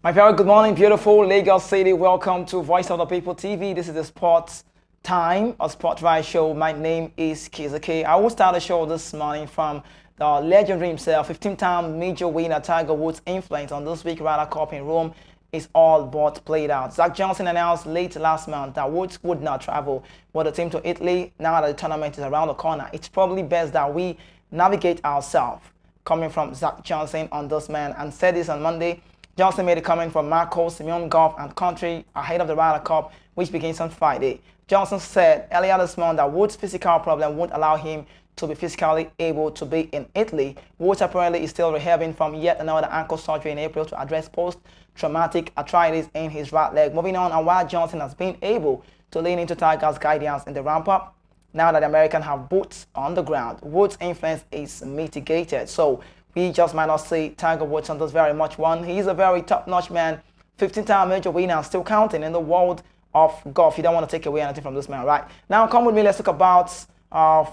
My very good morning, beautiful Lagos City. Welcome to Voice of the People TV. This is the sports time, a sport ride show. My name is Kizake. I will start the show this morning from the legendary himself, 15-time major winner Tiger Woods' influence on this week Ryder Cup in Rome is all but played out. Zach Johnson announced late last month that Woods would not travel with the team to Italy. Now that the tournament is around the corner, it's probably best that we navigate ourselves. Coming from Zach Johnson on this man, and said this on Monday. Johnson made a comment from Marco, Simeon Golf and Country ahead of the Ryder Cup, which begins on Friday. Johnson said earlier this month that Woods' physical problem won't allow him to be physically able to be in Italy. Woods apparently is still rehabbing from yet another ankle surgery in April to address post-traumatic arthritis in his right leg. Moving on, and while Johnson has been able to lean into Tiger's guidance in the ramp-up, now that the Americans have boots on the ground, Woods' influence is mitigated. So we just might not see Tiger Woods on this very much one. He's a very top-notch man, 15-time major winner, still counting in the world of golf. You don't want to take away anything from this man, right? Now come with me, let's talk about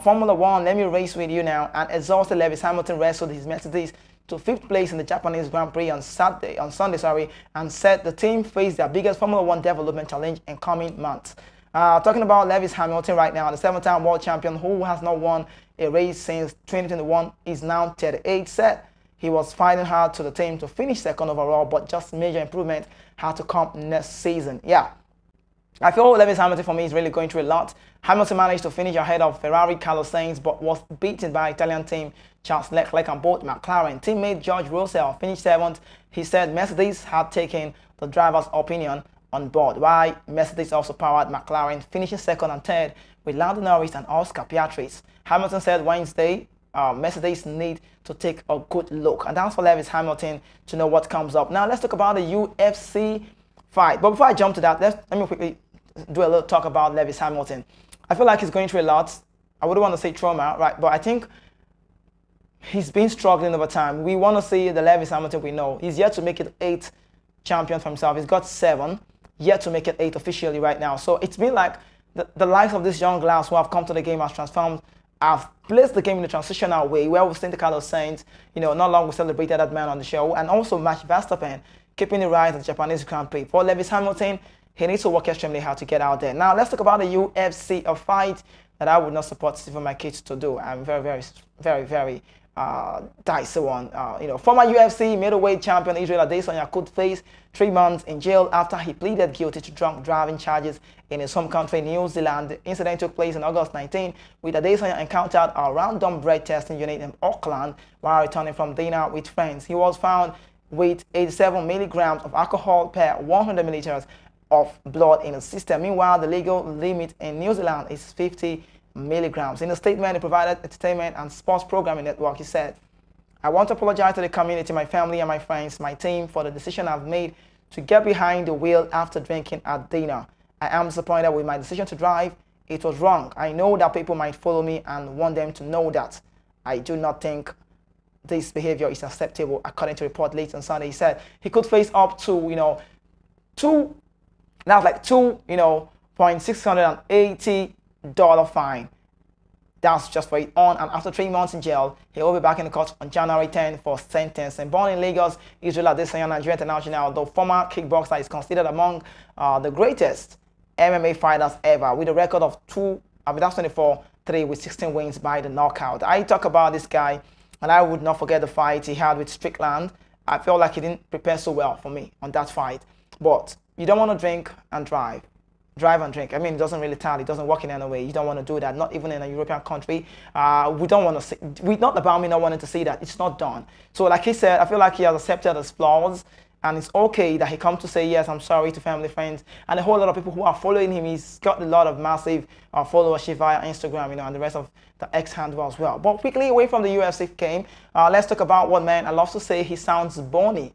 Formula One. Let me race with you now. And exhausted Lewis Hamilton wrestled his Mercedes to 5th place in the Japanese Grand Prix on Sunday, and said the team faced their biggest Formula One development challenge in coming months. Talking about Lewis Hamilton right now, the 7-time world champion who has not won a race since 2021 is now 38. Said he was fighting hard to the team to finish second overall, but just major improvement had to come next season. Yeah, I feel Lewis Hamilton for me is really going through a lot. Hamilton managed to finish ahead of Ferrari Carlos Sainz, but was beaten by Italian team Charles Leclerc and both McLaren. Teammate George Russell finished 7th. He said Mercedes had taken the driver's opinion on board, while Mercedes also powered McLaren, finishing 2nd and 3rd with Lando Norris and Oscar Piastri. Hamilton said Wednesday Mercedes need to take a good look, and that's for Lewis Hamilton to know what comes up. Now let's talk about the UFC fight. But before I jump to that, let me quickly do a little talk about Lewis Hamilton. I feel like he's going through a lot. I wouldn't want to say trauma, right? But I think he's been struggling over time. We want to see the Lewis Hamilton we know. He's yet to make it 8 champions for himself. He's got 7. Yet to make it 8 officially right now. So it's been like the life of these young lads who have come to the game has transformed. I've placed the game in a transitional way where we've seen the Carlos Sainz, not long we celebrated that man on the show, and also Max Verstappen keeping it right at the Japanese Grand Prix. For Lewis Hamilton, he needs to work extremely hard to get out there. Now let's talk about the UFC, a fight that I would not support for my kids to do. I'm very dicey one. Former UFC middleweight champion Israel Adesanya could face 3 months in jail after he pleaded guilty to drunk driving charges in his home country, New Zealand. The incident took place on August 19, with Adesanya encountered a random breath testing unit in Auckland while returning from dinner with friends. He was found with 87 milligrams of alcohol per 100 milliliters of blood in his system. Meanwhile, the legal limit in New Zealand is 50 milligrams. In a statement, he provided entertainment and sports programming network. He said, "I want to apologize to the community, my family and my friends, my team for the decision I've made to get behind the wheel after drinking at dinner. I am disappointed with my decision to drive. It was wrong. I know that people might follow me and want them to know that. I do not think this behavior is acceptable," according to report late on Sunday. He said he could face up to, $2.680 fine. That's just for it on, and after 3 months in jail, he will be back in the court on January 10 for sentencing. Born in Lagos, Israel Adesanya, Nigerian international, the former kickboxer is considered among the greatest MMA fighters ever, with a record of 24-3 with 16 wins by the knockout. I talk about this guy, and I would not forget the fight he had with Strickland. I felt like he didn't prepare so well for me on that fight. But you don't want to drink and drive. Drive and drink. I mean, it doesn't really tally. It doesn't work in any way. You don't want to do that, not even in a European country. We don't want to see, not about me not wanting to see that. It's not done. So like he said, I feel like he has accepted his flaws, and it's okay that he comes to say, yes, I'm sorry to family, friends, and a whole lot of people who are following him. He's got a lot of massive followership via Instagram, and the rest of the X handle as well. But quickly away from the UFC game, let's talk about one man. I love to say he sounds bony,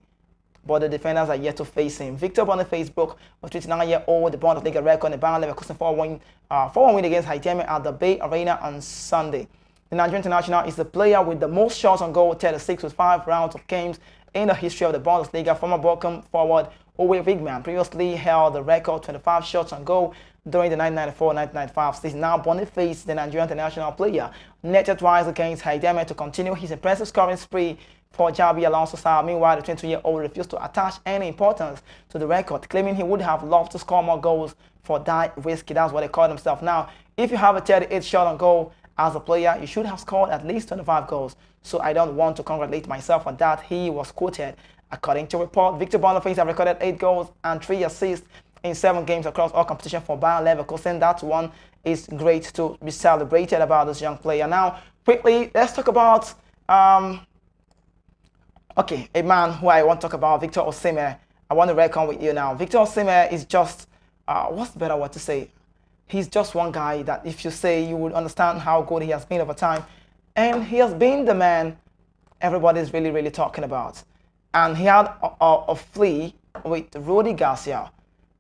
but the defenders are yet to face him. Victor Boniface broke a 29-year-old the Bundesliga record in the Bayern Leverkusen 4-1 win against Heidemir at the Bay Arena on Sunday. The Nigerian international is the player with the most shots on goal, 36 with 5 rounds of games in the history of the Bundesliga. Former Bochum forward Uwe Wigman previously held the record, 25 shots on goal during the 1994-1995 season. Now Boniface, the Nigerian international player, netted twice against Heidemir to continue his impressive scoring spree for Javi Alonso's side. Meanwhile, the 22-year-old refused to attach any importance to the record, claiming he would have loved to score more goals for that whiskey. That's what they call themselves. Now, if you have a 38 shot on goal as a player, you should have scored at least 25 goals. So I don't want to congratulate myself on that. He was quoted. According to report, Victor Boniface have recorded 8 goals and 3 assists in 7 games across all competition for Bayer Leverkusen. That one is great to be celebrated about this young player. Now, quickly, let's talk about a man who I want to talk about, Victor Osimhen. I want to reckon with you now. Victor Osimhen is just, what's the better word to say? He's just one guy that if you say, you would understand how good he has been over time. And he has been the man everybody's really, really talking about. And he had a flea with Rudy Garcia.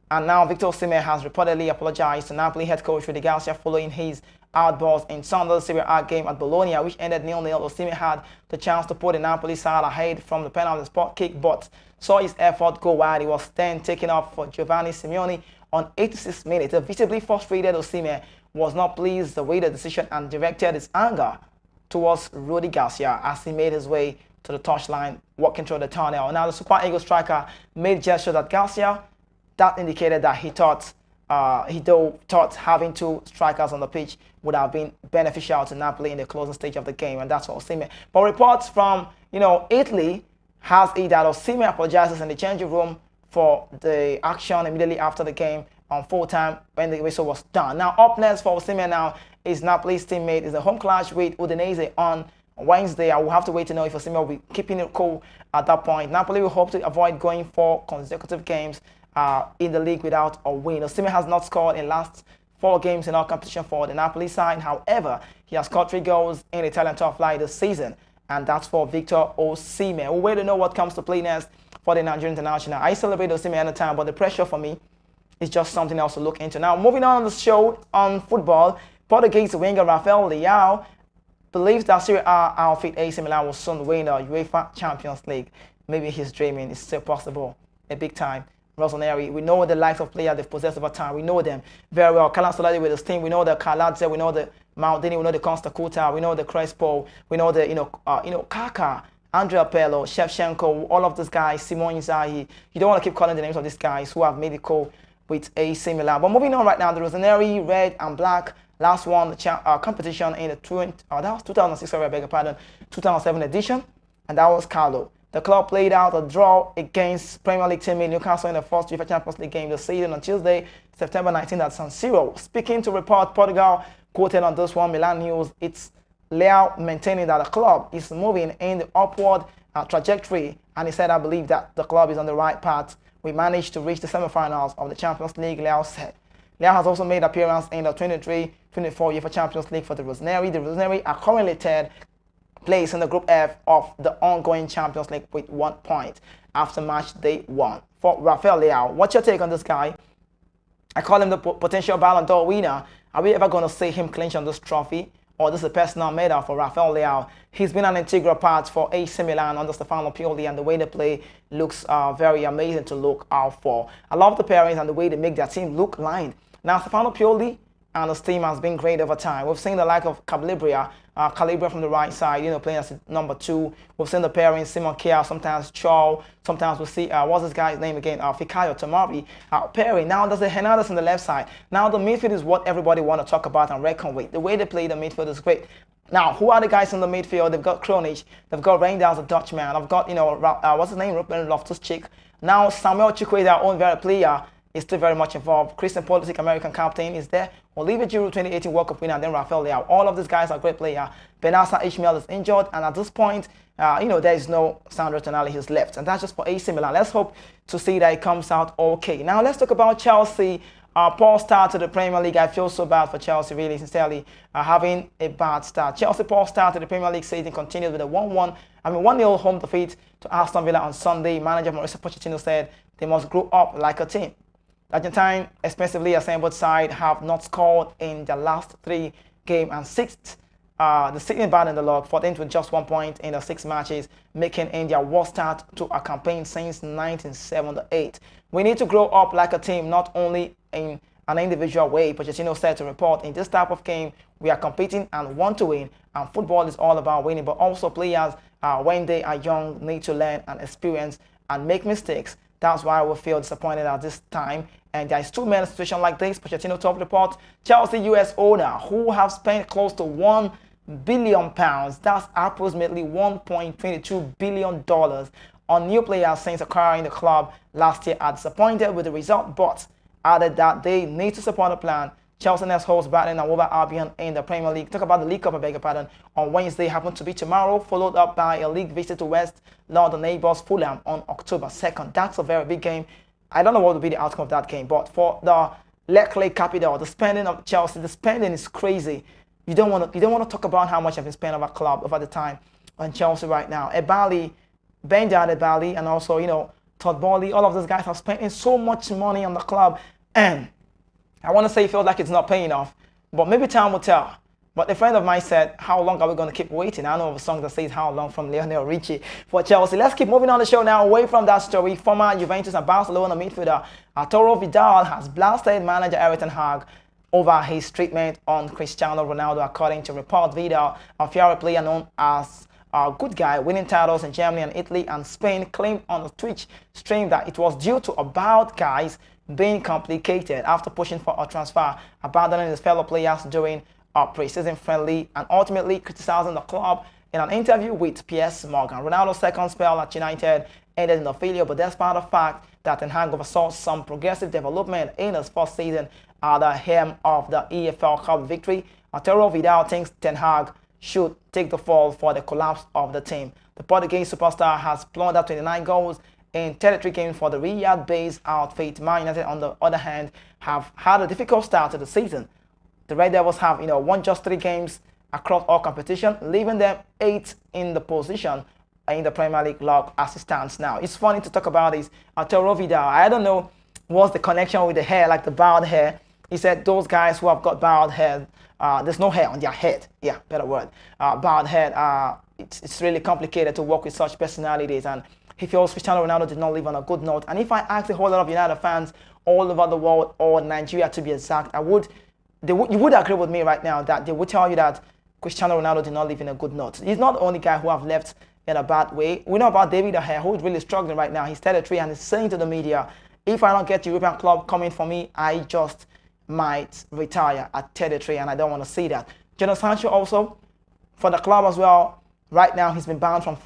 And now Victor Osimhen has reportedly apologized to Napoli head coach Rudy Garcia following his outburst in Sunday's Serie A game at Bologna, which ended 0-0. Osimhen had the chance to put the Napoli side ahead from the penalty spot kick, but saw his effort go wide. He was then taken off for Giovanni Simeone on 86 minutes. A visibly frustrated Osimhen was not pleased with the decision and directed his anger towards Rudy Garcia as he made his way to the touchline, walking through the tunnel. Now the Super Eagles striker made gesture that Garcia, that indicated that he thought having 2 strikers on the pitch would have been beneficial to Napoli in the closing stage of the game, and that's what Osimhen. But reports from Italy has it that Osimhen apologizes in the changing room for the action immediately after the game on full time when the whistle was done. Now up next for Osimhen now is Napoli's teammate is a home clash with Udinese on Wednesday. I will have to wait to know if Osimhen will be keeping it cool at that point. Napoli will hope to avoid going 4 consecutive games in the league without a win. Osimhen has not scored in last 4 games in all competition for the Napoli side. However, he has scored 3 goals in Italian top flight this season, and that's for Victor Osimhen. We'll wait to know what comes to play next for the Nigerian international. I celebrate Osimhen anytime, but the pressure for me is just something else to look into. Now, moving on the show on football, Portuguese winger Rafael Leao believes that Serie A outfit AC Milan will soon win the UEFA Champions League. Maybe he's dreaming. It's still possible. A big time. Rossoneri, we know the likes of players they've possessed over time. We know them very well. Carlos Solari with his team. We know the Kaladze. We know the Maldini. We know the Costa Curta. We know the Crespo. We know the Kaka, Andrea Pirlo, Shevchenko. All of these guys. Simone Inzaghi. You don't want to keep calling the names of these guys who have made it cool with AC Milan. But moving on right now, the Rossoneri red and black last won the competition in the 2006. Sorry, I beg your pardon, 2007 edition, and that was Carlo. The club played out a draw against Premier League teammate Newcastle in the first UEFA Champions League game this season on Tuesday, September 19th at San Siro. Speaking to report, Portugal quoted on this one, Milan News, it's Leao maintaining that the club is moving in the upward trajectory, and he said, I believe that the club is on the right path. We managed to reach the semi-finals of the Champions League, Leao said. Leao has also made appearance in the 23-24 UEFA Champions League for the Rossoneri. The Rossoneri are currently third place in the Group F of the ongoing Champions League with 1 point after match day 1. For Rafael Leao, what's your take on this guy? I call him the potential Ballon d'Or winner. Are we ever going to see him clinch on this trophy? Or this is a personal medal for Rafael Leao? He's been an integral part for AC Milan under Stefano Pioli, and the way they play looks very amazing to look out for. I love the pairings and the way they make their team look lined. Now, Stefano Pioli and his team has been great over time. We've seen the like of Calabria from the right side, playing as number 2. We've seen the pairing Simon Kjær, sometimes Chol, sometimes we'll see, what's this guy's name again, Fikayo Tomori pairing. Now there's the Hernandez on the left side. Now the midfield is what everybody want to talk about and reckon with. The way they play the midfield is great. Now, who are the guys in the midfield? They've got Kronic, they've got Reinders, a Dutchman. I've got, what's his name, Ruben Loftus-Cheek. Now, Samuel Chukwueze, our own very player, is still very much involved. Christian Pulisic, American captain, is there. Olivier Giroud, 2018 World Cup winner, and then Rafael Leao. All of these guys are great players. Benassa Ishmael is injured, and at this point, there is no Sandro Tonali who's left, and that's just for AC Milan. Let's hope to see that it comes out okay. Now, let's talk about Chelsea. Poor start to the Premier League. I feel so bad for Chelsea, really, sincerely, having a bad start. Chelsea poor start to the Premier League season continues with a 1-0 home defeat to Aston Villa on Sunday. Manager Mauricio Pochettino said they must grow up like a team. The Argentine, expensively assembled side, have not scored in their last 3 games and 6th. The sitting bad in the log, 14th with just 1 point in the 6 matches, making it their worst start to a campaign since 1978. We need to grow up like a team, not only in an individual way. Pochettino said to report, in this type of game, we are competing and want to win, and football is all about winning, but also players, when they are young, need to learn and experience and make mistakes. That's why we feel disappointed at this time. And there is too many situations like this. Pochettino top report, Chelsea US owner who have spent close to £1 billion, that's approximately $1.22 billion on new players since acquiring the club last year, are disappointed with the result, but added that they need to support the plan. Chelsea next hosts Brighton and Wolverhampton Albion in the Premier League. Talk about the League Cup, I beg your pardon, on Wednesday, happen to be tomorrow, followed up by a league visit to West London neighbours Fulham on October 2nd. That's a very big game. I don't know what will be the outcome of that game, but for the Leclerc capital, the spending of Chelsea, the spending is crazy. You don't want to talk about how much have been spent over club over the time on Chelsea right now. Ebali, Benjamin Ebali, and also Todd Bowley, all of those guys have spent so much money on the club, and I want to say it feels like it's not paying off, but maybe time will tell. But a friend of mine said, how long are we going to keep waiting? I know of a song that says how long from Lionel Richie for Chelsea. Let's keep moving on the show now, away from that story. Former Juventus and Barcelona midfielder Arturo Vidal has blasted manager Erik ten Hag over his treatment on Cristiano Ronaldo. According to report, Vidal, a Fiore player known as a good guy, winning titles in Germany and Italy and Spain, claimed on a Twitch stream that it was due to about guys being complicated after pushing for a transfer, abandoning his fellow players during a pre-season friendly, and ultimately criticizing the club in an interview with Piers Morgan. Ronaldo's second spell at United ended in a failure, but despite the fact that Ten Hag oversaw some progressive development in his first season at the helm of the EFL Cup victory, Arturo Vidal thinks Ten Hag should take the fall for the collapse of the team. The Portuguese superstar has plundered 29 goals in 33 games for the Riyadh-based outfit. Man United, on the other hand, have had a difficult start to the season. The Red Devils have, won just 3 games across all competition, leaving them 8th in the position in the Premier League log as it stands now. It's funny to talk about this. Arturo Vidal, I don't know what's the connection with the hair, like the bald hair. He said those guys who have got bald hair, there's no hair on their head. Yeah, better word. Bald head, it's really complicated to work with such personalities, and he feels Cristiano Ronaldo did not leave on a good note. And if I ask a whole lot of United fans all over the world, or Nigeria to be exact, you would agree with me right now that they would tell you that Cristiano Ronaldo did not leave in a good note. He's not the only guy who have left in a bad way. We know about David De Gea, who is really struggling right now. He's 33 and is saying to the media, if I don't get the European club coming for me, I just might retire at 33, and I don't want to see that. Jadon Sancho also, for the club as well, right now he's been banned from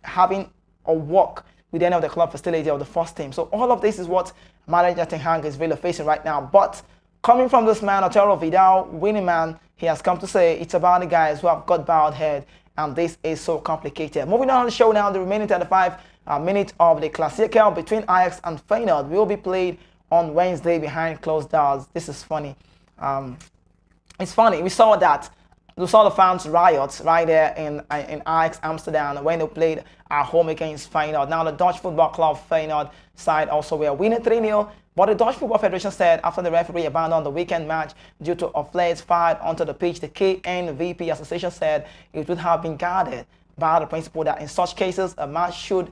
having a walk with any of the club facility of the first team. So all of this is what manager Ten Hag is really facing right now. But coming from this man, Arturo Vidal, winning man, he has come to say it's about the guys who have got bowed head, and this is so complicated. Moving on to the show now, the remaining 35 minutes of the Klassiker between Ajax and Feyenoord will be played on Wednesday behind closed doors. This is funny. It's funny. We saw the fans riots right there in Ajax Amsterdam when they played at home against Feyenoord. Now the Dutch football club Feyenoord side also were winning 3-0. But the Dutch Football Federation said after the referee abandoned the weekend match due to a flares fired onto the pitch, the KNVB Association said it would have been guarded by the principle that in such cases a match should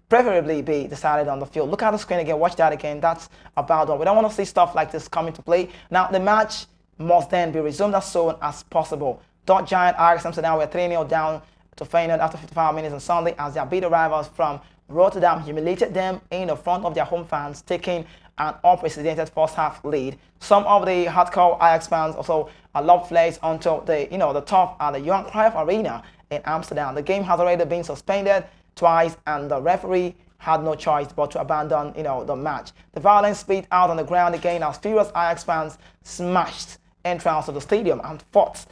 preferably be decided on the field. Look at the screen again, watch that again. That's about one. We don't want to see stuff like this coming to play. Now the match must then be resumed as soon as possible. Dutch giant Ajax Amsterdam were 3-0 down to Feyenoord after 55 minutes on Sunday as their beat rivals from Rotterdam humiliated them in the front of their home fans, taking an unprecedented first half lead. Some of the hardcore Ajax fans also lob flags onto the top at the Johan Cruyff Arena in Amsterdam. The game has already been suspended twice, and the referee had no choice but to abandon the match. The violence split out on the ground again as furious Ajax fans smashed entrance to the stadium and fought.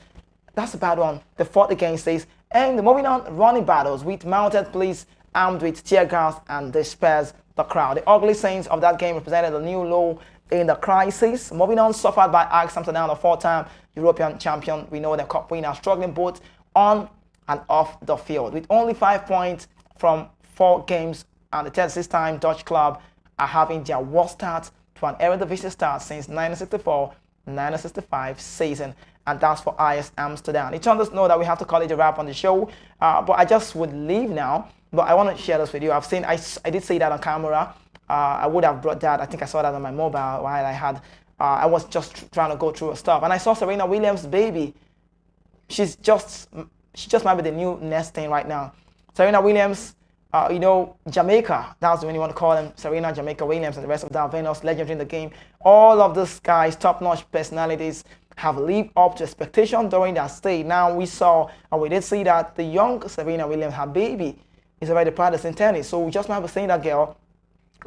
That's a bad one. They fought against this. And moving on, running battles with mounted police armed with tear gas and disperse the crowd. The ugly scenes of that game represented a new low in the crisis. Moving on, suffered by Ajax Amsterdam, a 4-time European champion. We know the cup winner, struggling both on and off the field. With only 5 points from 4 games, and the 36-time Dutch club are having their worst start to an Eredivisie start since 1964-1965 season. And that's for Ajax Amsterdam. It us know that we have to call it a wrap on the show, but I just would leave now. But I want to share this with you. I did say that on camera. I would have brought that. I think I saw that on my mobile while I had I was just trying to go through her stuff, and I saw Serena Williams' baby. She just might be the new next thing right now. Serena Williams, Jamaica, that's when you want to call them, Serena, Jamaica Williams, and the rest of the Venus, legendary in the game. All of these guys, top-notch personalities, have lived up to expectation during that stay. Now we did see that the young Serena Williams, her baby, is already practicing tennis. So we just might be saying that girl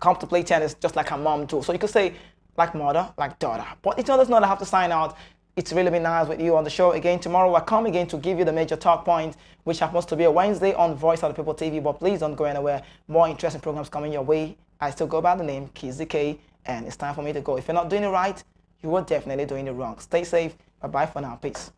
comes to play tennis just like her mom too. So you could say like mother, like daughter. But it does not have to sign out. It's really been nice with you on the show again. Tomorrow we'll come again to give you the major talk points, which happens to be a Wednesday on Voice of the People TV. But please don't go anywhere. More interesting programs coming your way. I still go by the name Kizzy K, and it's time for me to go. If you're not doing it right, you are definitely doing it wrong. Stay safe. Bye-bye for now. Peace.